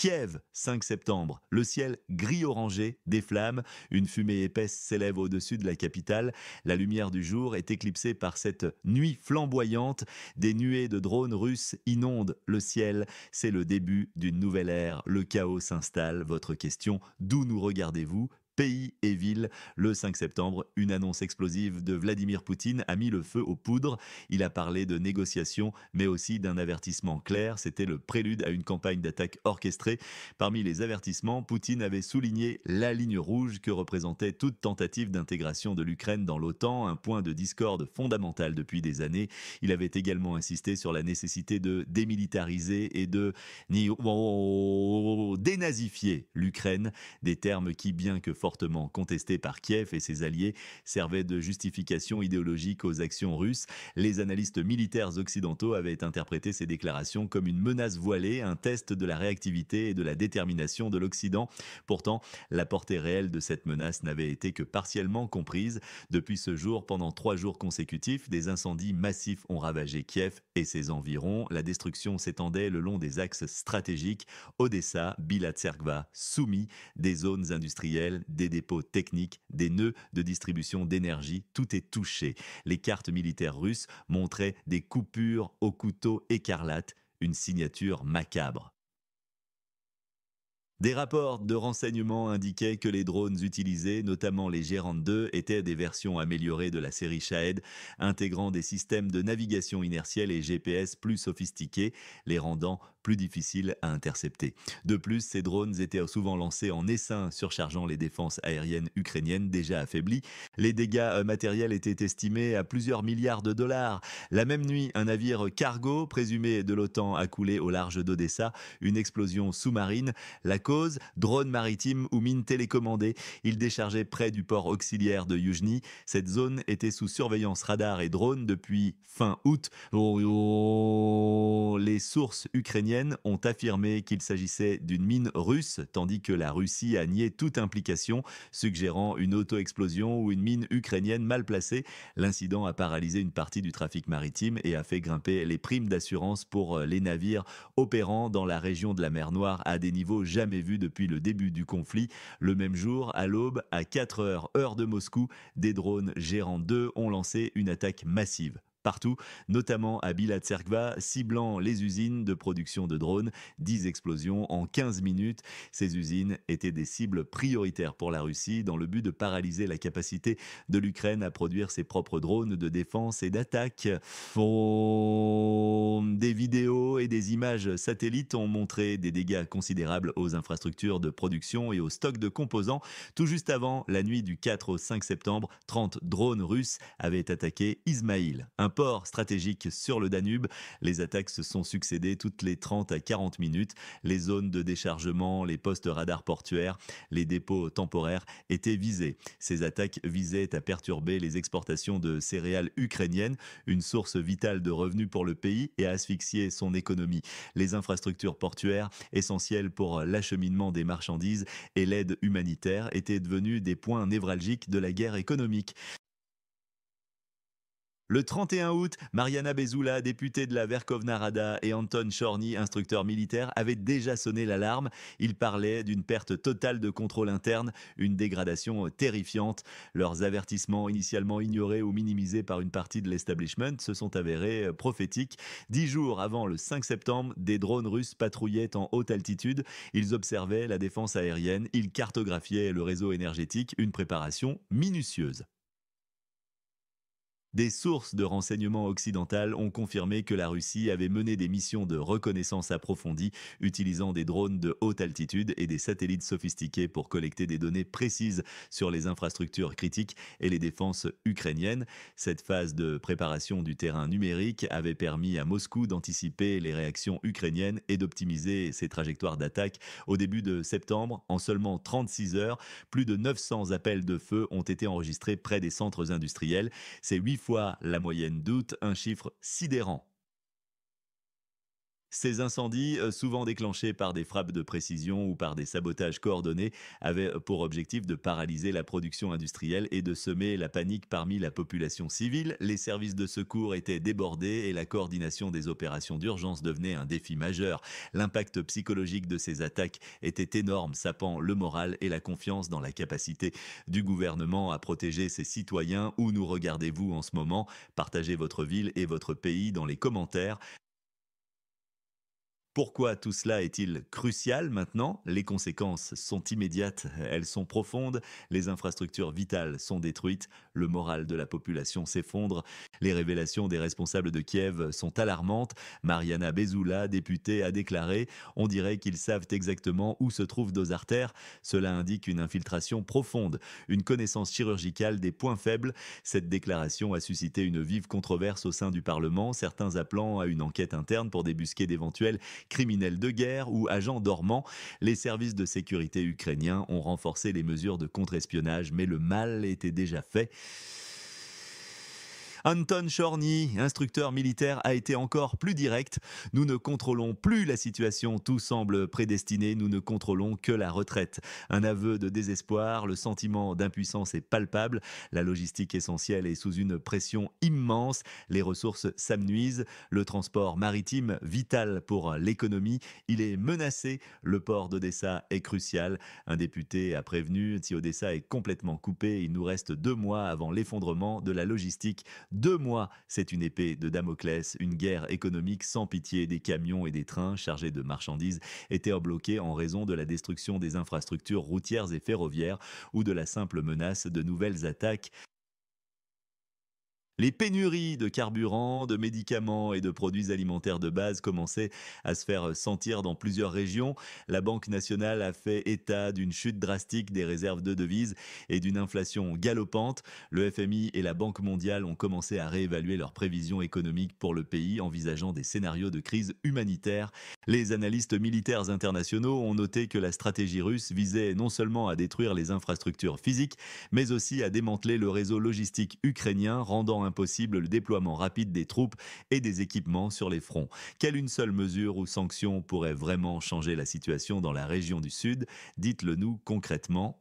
Kiev, 5 septembre. Le ciel gris-orangé, des flammes, une fumée épaisse s'élève au-dessus de la capitale. La lumière du jour est éclipsée par cette nuit flamboyante. Des nuées de drones russes inondent le ciel. C'est le début d'une nouvelle ère. Le chaos s'installe. Votre question, d'où nous regardez-vous? Pays et ville. Le 5 septembre, une annonce explosive de Vladimir Poutine a mis le feu aux poudres. Il a parlé de négociations, mais aussi d'un avertissement clair. C'était le prélude à une campagne d'attaque orchestrée. Parmi les avertissements, Poutine avait souligné la ligne rouge que représentait toute tentative d'intégration de l'Ukraine dans l'OTAN, un point de discorde fondamental depuis des années. Il avait également insisté sur la nécessité de démilitariser et de dénazifier l'Ukraine, des termes qui, bien que fortement contestés par Kiev et ses alliés, servaient de justification idéologique aux actions russes. Les analystes militaires occidentaux avaient interprété ces déclarations comme une menace voilée, un test de la réactivité et de la détermination de l'Occident. Pourtant, la portée réelle de cette menace n'avait été que partiellement comprise. Depuis ce jour, pendant 3 jours consécutifs, des incendies massifs ont ravagé Kiev et ses environs. La destruction s'étendait le long des axes stratégiques: Odessa, Bilatserkva, Soumy, des zones industrielles, des dépôts techniques, des nœuds de distribution d'énergie. Tout est touché. Les cartes militaires russes montraient des coupures au couteau écarlate, une signature macabre. Des rapports de renseignement indiquaient que les drones utilisés, notamment les G-2, étaient des versions améliorées de la série Shahed, intégrant des systèmes de navigation inertielle et GPS plus sophistiqués, les rendant plus difficiles à intercepter. De plus, ces drones étaient souvent lancés en essaim, surchargeant les défenses aériennes ukrainiennes déjà affaiblies. Les dégâts matériels étaient estimés à plusieurs milliards de dollars. La même nuit, un navire cargo présumé de l'OTAN a coulé au large d'Odessa, une explosion sous-marine. La cause, drone maritime ou mine télécommandée. Il déchargeait près du port auxiliaire de Yuzhny. Cette zone était sous surveillance radar et drone depuis fin août. Les sources ukrainiennes ont affirmé qu'il s'agissait d'une mine russe, tandis que la Russie a nié toute implication, suggérant une auto-explosion ou une mine ukrainienne mal placée. L'incident a paralysé une partie du trafic maritime et a fait grimper les primes d'assurance pour les navires opérant dans la région de la mer Noire à des niveaux jamais vus depuis le début du conflit. Le même jour, à l'aube, à 4 heures, heure de Moscou, des drones gérants 2 ont lancé une attaque massive partout, notamment à Bilatserkva, ciblant les usines de production de drones. 10 explosions en 15 minutes. Ces usines étaient des cibles prioritaires pour la Russie dans le but de paralyser la capacité de l'Ukraine à produire ses propres drones de défense et d'attaque. Des vidéos et des images satellites ont montré des dégâts considérables aux infrastructures de production et aux stocks de composants. Tout juste avant la nuit du 4 au 5 septembre, 30 drones russes avaient attaqué Ismaïl, un port stratégique sur le Danube. Les attaques se sont succédées toutes les 30 à 40 minutes. Les zones de déchargement, les postes radars portuaires, les dépôts temporaires étaient visés. Ces attaques visaient à perturber les exportations de céréales ukrainiennes, une source vitale de revenus pour le pays, et à asphyxier son économie. Les infrastructures portuaires, essentielles pour l'acheminement des marchandises et l'aide humanitaire, étaient devenues des points névralgiques de la guerre économique. Le 31 août, Mariana Bezula, députée de la Verkhovna Rada, et Anton Chorny, instructeur militaire, avaient déjà sonné l'alarme. Ils parlaient d'une perte totale de contrôle interne, une dégradation terrifiante. Leurs avertissements, initialement ignorés ou minimisés par une partie de l'establishment, se sont avérés prophétiques. 10 jours avant le 5 septembre, des drones russes patrouillaient en haute altitude. Ils observaient la défense aérienne, ils cartographiaient le réseau énergétique, une préparation minutieuse. Des sources de renseignement occidentales ont confirmé que la Russie avait mené des missions de reconnaissance approfondie utilisant des drones de haute altitude et des satellites sophistiqués pour collecter des données précises sur les infrastructures critiques et les défenses ukrainiennes. Cette phase de préparation du terrain numérique avait permis à Moscou d'anticiper les réactions ukrainiennes et d'optimiser ses trajectoires d'attaque. Au début de septembre, en seulement 36 heures, plus de 900 appels de feu ont été enregistrés près des centres industriels. C'est 8 fois la moyenne d'août, un chiffre sidérant. Ces incendies, souvent déclenchés par des frappes de précision ou par des sabotages coordonnés, avaient pour objectif de paralyser la production industrielle et de semer la panique parmi la population civile. Les services de secours étaient débordés et la coordination des opérations d'urgence devenait un défi majeur. L'impact psychologique de ces attaques était énorme, sapant le moral et la confiance dans la capacité du gouvernement à protéger ses citoyens. Où nous regardez-vous en ce moment? Partagez votre ville et votre pays dans les commentaires. Pourquoi tout cela est-il crucial maintenant? Les conséquences sont immédiates, elles sont profondes, les infrastructures vitales sont détruites, le moral de la population s'effondre, les révélations des responsables de Kiev sont alarmantes. Mariana Bezoula, députée, a déclaré: On dirait qu'ils savent exactement où se trouvent nos artères. Cela indique une infiltration profonde, une connaissance chirurgicale des points faibles. Cette déclaration a suscité une vive controverse au sein du Parlement, certains appelant à une enquête interne pour débusquer d'éventuels criminels de guerre ou agents dormants. Les services de sécurité ukrainiens ont renforcé les mesures de contre-espionnage, mais le mal était déjà fait. Anton Chorny, instructeur militaire, a été encore plus direct. Nous ne contrôlons plus la situation, tout semble prédestiné, nous ne contrôlons que la retraite. Un aveu de désespoir, le sentiment d'impuissance est palpable, la logistique essentielle est sous une pression immense, les ressources s'amenuisent, le transport maritime, vital pour l'économie, il est menacé, le port d'Odessa est crucial. Un député a prévenu, si Odessa est complètement coupée, il nous reste 2 mois avant l'effondrement de la logistique. 2 mois, c'est une épée de Damoclès, une guerre économique sans pitié. Des camions et des trains chargés de marchandises étaient bloqués en raison de la destruction des infrastructures routières et ferroviaires ou de la simple menace de nouvelles attaques. Les pénuries de carburant, de médicaments et de produits alimentaires de base commençaient à se faire sentir dans plusieurs régions. La Banque nationale a fait état d'une chute drastique des réserves de devises et d'une inflation galopante. Le FMI et la Banque mondiale ont commencé à réévaluer leurs prévisions économiques pour le pays, envisageant des scénarios de crise humanitaire. Les analystes militaires internationaux ont noté que la stratégie russe visait non seulement à détruire les infrastructures physiques, mais aussi à démanteler le réseau logistique ukrainien, rendant impossible le déploiement rapide des troupes et des équipements sur les fronts. Quelle une seule mesure ou sanction pourrait vraiment changer la situation dans la région du Sud? Dites-le nous concrètement.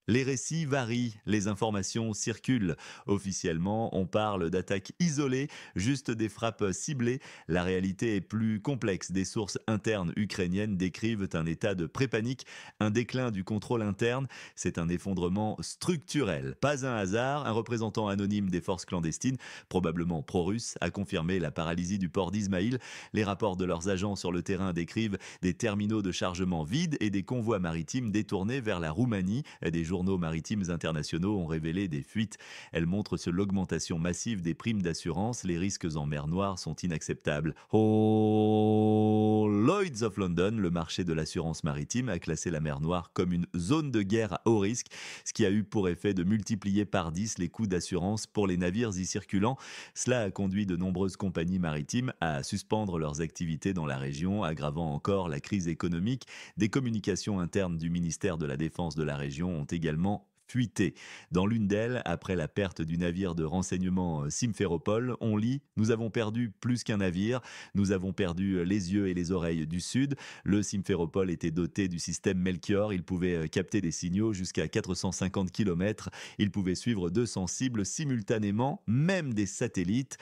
Les récits varient, les informations circulent. Officiellement, on parle d'attaques isolées, juste des frappes ciblées. La réalité est plus complexe. Des sources internes ukrainiennes décrivent un état de pré-panique, un déclin du contrôle interne. C'est un effondrement structurel. Pas un hasard, un représentant anonyme des forces clandestines, probablement pro-russe, a confirmé la paralysie du port d'Ismaïl. Les rapports de leurs agents sur le terrain décrivent des terminaux de chargement vides et des convois maritimes détournés vers la Roumanie. Des journaux maritimes internationaux ont révélé des fuites. Elles montrent sur l'augmentation massive des primes d'assurance. Les risques en mer Noire sont inacceptables. Oh, Lloyd's of London, le marché de l'assurance maritime, a classé la mer Noire comme une zone de guerre à haut risque, ce qui a eu pour effet de multiplier par 10 les coûts d'assurance pour les navires y circulant. Cela a conduit de nombreuses compagnies maritimes à suspendre leurs activités dans la région, aggravant encore la crise économique. Des communications internes du ministère de la Défense de la région ont également fuité. Dans l'une d'elles, après la perte du navire de renseignement Simferopol, on lit: Nous avons perdu plus qu'un navire, nous avons perdu les yeux et les oreilles du Sud. Le Simferopol était doté du système Melchior, il pouvait capter des signaux jusqu'à 450 km, il pouvait suivre 200 cibles simultanément, même des satellites.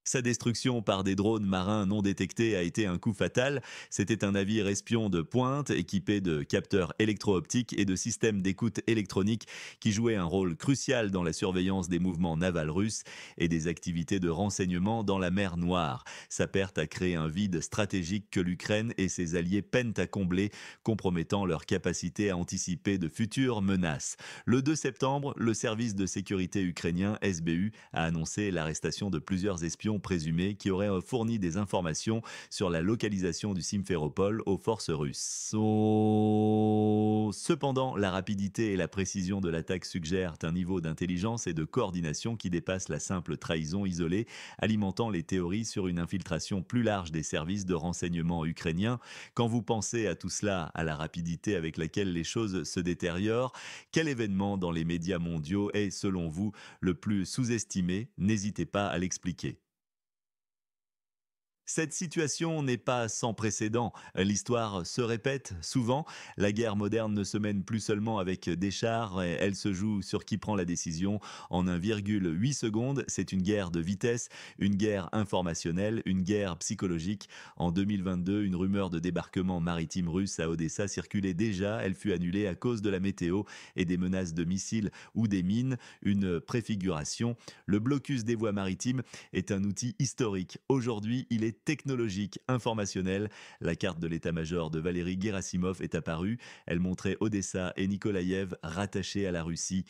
Sa destruction par des drones marins non détectés a été un coup fatal. C'était un navire espion de pointe équipé de capteurs électro-optiques et de systèmes d'écoute électronique qui jouait un rôle crucial dans la surveillance des mouvements navals russes et des activités de renseignement dans la mer Noire. Sa perte a créé un vide stratégique que l'Ukraine et ses alliés peinent à combler, compromettant leur capacité à anticiper de futures menaces. Le 2 septembre, le service de sécurité ukrainien SBU a annoncé l'arrestation de plusieurs espions présumés qui auraient fourni des informations sur la localisation du Simferopol aux forces russes. Cependant, la rapidité et la précision de l'attaque suggèrent un niveau d'intelligence et de coordination qui dépasse la simple trahison isolée, alimentant les théories sur une infiltration plus large des services de renseignement ukrainiens. Quand vous pensez à tout cela, à la rapidité avec laquelle les choses se détériorent, quel événement dans les médias mondiaux est, selon vous, le plus sous-estimé? N'hésitez pas à l'expliquer. Cette situation n'est pas sans précédent. L'histoire se répète souvent. La guerre moderne ne se mène plus seulement avec des chars, elle se joue sur qui prend la décision. En 1,8 secondes, c'est une guerre de vitesse, une guerre informationnelle, une guerre psychologique. En 2022, une rumeur de débarquement maritime russe à Odessa circulait déjà. Elle fut annulée à cause de la météo et des menaces de missiles ou des mines. Une préfiguration. Le blocus des voies maritimes est un outil historique. Aujourd'hui, il est technologique, informationnel. La carte de l'état-major de Valéry Gerasimov est apparue. Elle montrait Odessa et Nikolaïev rattachés à la Russie.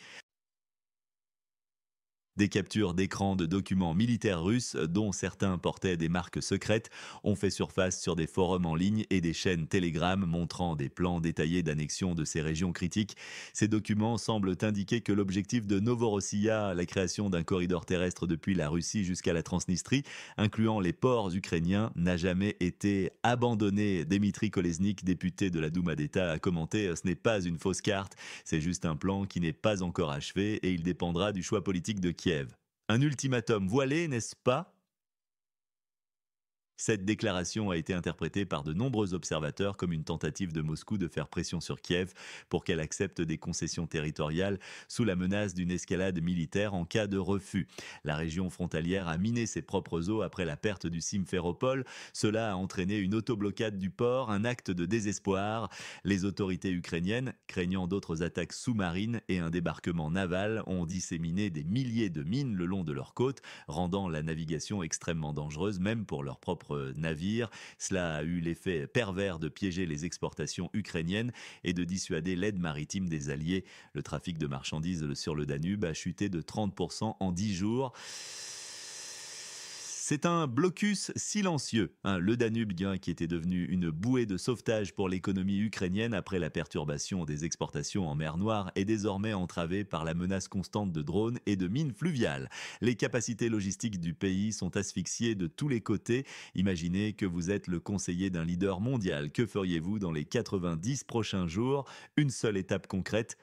Des captures d'écran de documents militaires russes, dont certains portaient des marques secrètes, ont fait surface sur des forums en ligne et des chaînes Telegram montrant des plans détaillés d'annexion de ces régions critiques. Ces documents semblent indiquer que l'objectif de Novorossiya, la création d'un corridor terrestre depuis la Russie jusqu'à la Transnistrie, incluant les ports ukrainiens, n'a jamais été abandonné. Dmitri Kolesnik, député de la Douma d'État, a commenté: ce n'est pas une fausse carte, c'est juste un plan qui n'est pas encore achevé et il dépendra du choix politique de Kiev. Un ultimatum voilé, n'est-ce pas? Cette déclaration a été interprétée par de nombreux observateurs comme une tentative de Moscou de faire pression sur Kiev pour qu'elle accepte des concessions territoriales sous la menace d'une escalade militaire en cas de refus. La région frontalière a miné ses propres eaux après la perte du Simferopol. Cela a entraîné une autoblocade du port, un acte de désespoir. Les autorités ukrainiennes, craignant d'autres attaques sous-marines et un débarquement naval, ont disséminé des milliers de mines le long de leurs côtes, rendant la navigation extrêmement dangereuse, même pour leurs propres navires. Cela a eu l'effet pervers de piéger les exportations ukrainiennes et de dissuader l'aide maritime des Alliés. Le trafic de marchandises sur le Danube a chuté de 30% en 10 jours. C'est un blocus silencieux, hein. Le Danube, bien qui était devenu une bouée de sauvetage pour l'économie ukrainienne après la perturbation des exportations en mer Noire, est désormais entravé par la menace constante de drones et de mines fluviales. Les capacités logistiques du pays sont asphyxiées de tous les côtés. Imaginez que vous êtes le conseiller d'un leader mondial. Que feriez-vous dans les 90 prochains jours? Une seule étape concrète: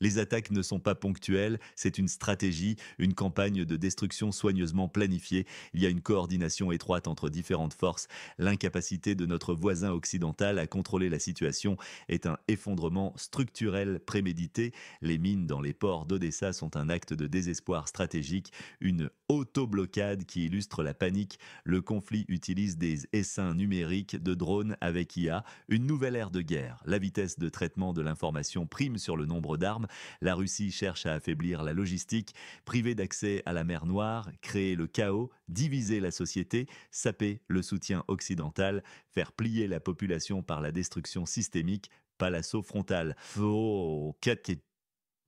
les attaques ne sont pas ponctuelles, c'est une stratégie, une campagne de destruction soigneusement planifiée. Il y a une coordination étroite entre différentes forces. L'incapacité de notre voisin occidental à contrôler la situation est un effondrement structurel prémédité. Les mines dans les ports d'Odessa sont un acte de désespoir stratégique, une autoblocade qui illustre la panique. Le conflit utilise des essaims numériques de drones avec IA, une nouvelle ère de guerre. La vitesse de traitement de l'information prime sur le nombre d'armes. La Russie cherche à affaiblir la logistique, priver d'accès à la mer Noire, créer le chaos, diviser la société, saper le soutien occidental, faire plier la population par la destruction systémique, pas l'assaut frontal. Faut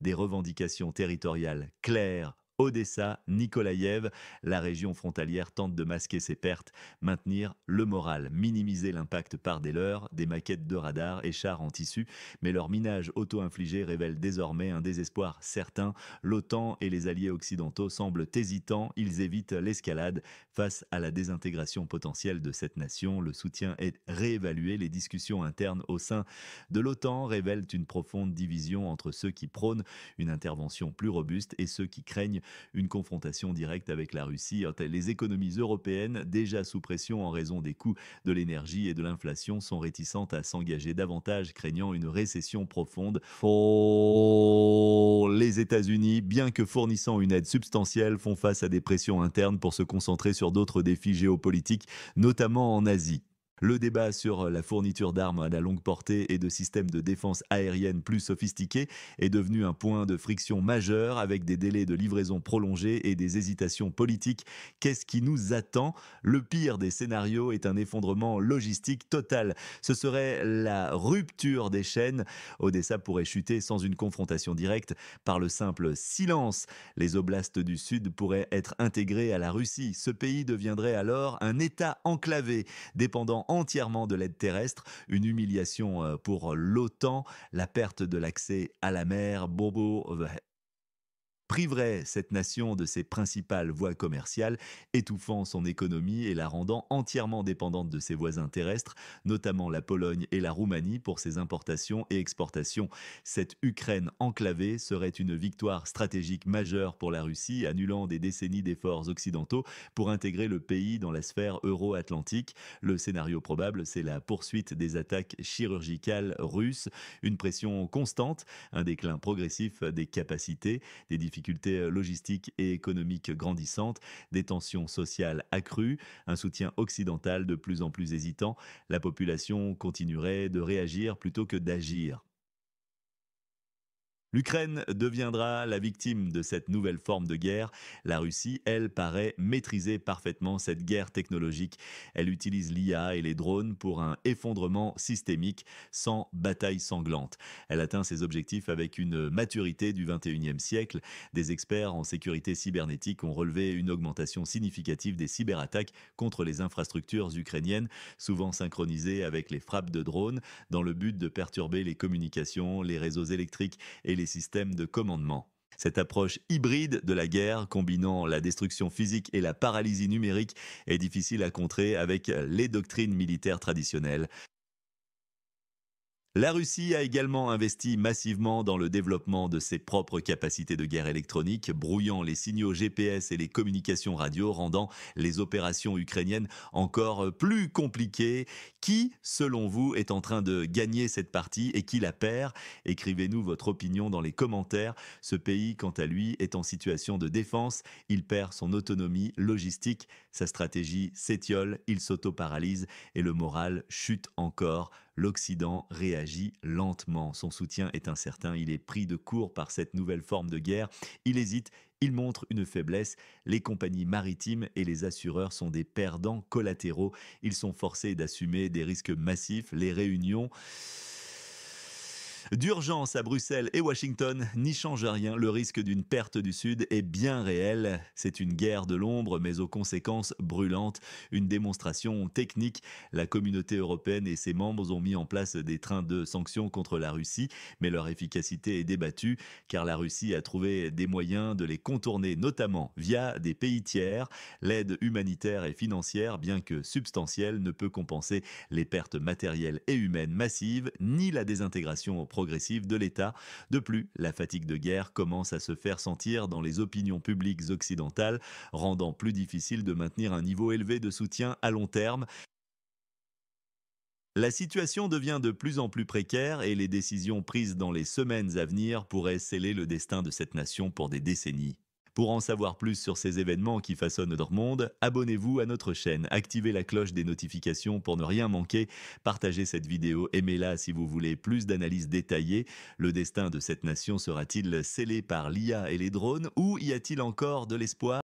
des revendications territoriales claires. Odessa, Nikolaïev, la région frontalière tente de masquer ses pertes, maintenir le moral, minimiser l'impact par des leurres, des maquettes de radars et chars en tissu, mais leur minage auto-infligé révèle désormais un désespoir certain. L'OTAN et les alliés occidentaux semblent hésitants, ils évitent l'escalade. Face à la désintégration potentielle de cette nation, le soutien est réévalué, les discussions internes au sein de l'OTAN révèlent une profonde division entre ceux qui prônent une intervention plus robuste et ceux qui craignent une confrontation directe avec la Russie. Les économies européennes, déjà sous pression en raison des coûts de l'énergie et de l'inflation, sont réticentes à s'engager davantage, craignant une récession profonde. Les États-Unis, bien que fournissant une aide substantielle, font face à des pressions internes pour se concentrer sur d'autres défis géopolitiques, notamment en Asie. Le débat sur la fourniture d'armes à la longue portée et de systèmes de défense aérienne plus sophistiqués est devenu un point de friction majeur, avec des délais de livraison prolongés et des hésitations politiques. Qu'est-ce qui nous attend? Le pire des scénarios est un effondrement logistique total. Ce serait la rupture des chaînes. Odessa pourrait chuter sans une confrontation directe par le simple silence. Les oblasts du Sud pourraient être intégrés à la Russie. Ce pays deviendrait alors un État enclavé, dépendant entièrement de l'aide terrestre, une humiliation pour l'OTAN, la perte de l'accès à la mer. Bobo priverait cette nation de ses principales voies commerciales, étouffant son économie et la rendant entièrement dépendante de ses voisins terrestres, notamment la Pologne et la Roumanie pour ses importations et exportations. Cette Ukraine enclavée serait une victoire stratégique majeure pour la Russie, annulant des décennies d'efforts occidentaux pour intégrer le pays dans la sphère euro-atlantique. Le scénario probable, c'est la poursuite des attaques chirurgicales russes, une pression constante, un déclin progressif des capacités, des difficultés logistiques et économiques grandissantes, des tensions sociales accrues, un soutien occidental de plus en plus hésitant. La population continuerait de réagir plutôt que d'agir. L'Ukraine deviendra la victime de cette nouvelle forme de guerre. La Russie, elle, paraît maîtriser parfaitement cette guerre technologique. Elle utilise l'IA et les drones pour un effondrement systémique sans bataille sanglante. Elle atteint ses objectifs avec une maturité du 21e siècle. Des experts en sécurité cybernétique ont relevé une augmentation significative des cyberattaques contre les infrastructures ukrainiennes, souvent synchronisées avec les frappes de drones, dans le but de perturber les communications, les réseaux électriques et les systèmes de commandement. Cette approche hybride de la guerre, combinant la destruction physique et la paralysie numérique, est difficile à contrer avec les doctrines militaires traditionnelles. La Russie a également investi massivement dans le développement de ses propres capacités de guerre électronique, brouillant les signaux GPS et les communications radio, rendant les opérations ukrainiennes encore plus compliquées. Qui, selon vous, est en train de gagner cette partie et qui la perd? Écrivez-nous votre opinion dans les commentaires. Ce pays, quant à lui, est en situation de défense. Il perd son autonomie logistique, sa stratégie s'étiole, il s'auto-paralyse et le moral chute encore. L'Occident réagit lentement. Son soutien est incertain. Il est pris de court par cette nouvelle forme de guerre. Il hésite. Il montre une faiblesse. Les compagnies maritimes et les assureurs sont des perdants collatéraux. Ils sont forcés d'assumer des risques massifs. Les réunions d'urgence à Bruxelles et Washington n'y change rien. Le risque d'une perte du Sud est bien réel. C'est une guerre de l'ombre, mais aux conséquences brûlantes. Une démonstration technique. La communauté européenne et ses membres ont mis en place des trains de sanctions contre la Russie, mais leur efficacité est débattue, car la Russie a trouvé des moyens de les contourner, notamment via des pays tiers. L'aide humanitaire et financière, bien que substantielle, ne peut compenser les pertes matérielles et humaines massives, ni la désintégration progressive de l'État. De plus, la fatigue de guerre commence à se faire sentir dans les opinions publiques occidentales, rendant plus difficile de maintenir un niveau élevé de soutien à long terme. La situation devient de plus en plus précaire et les décisions prises dans les semaines à venir pourraient sceller le destin de cette nation pour des décennies. Pour en savoir plus sur ces événements qui façonnent notre monde, abonnez-vous à notre chaîne, activez la cloche des notifications pour ne rien manquer, partagez cette vidéo, aimez-la si vous voulez plus d'analyses détaillées. Le destin de cette nation sera-t-il scellé par l'IA et les drones ou y a-t-il encore de l'espoir?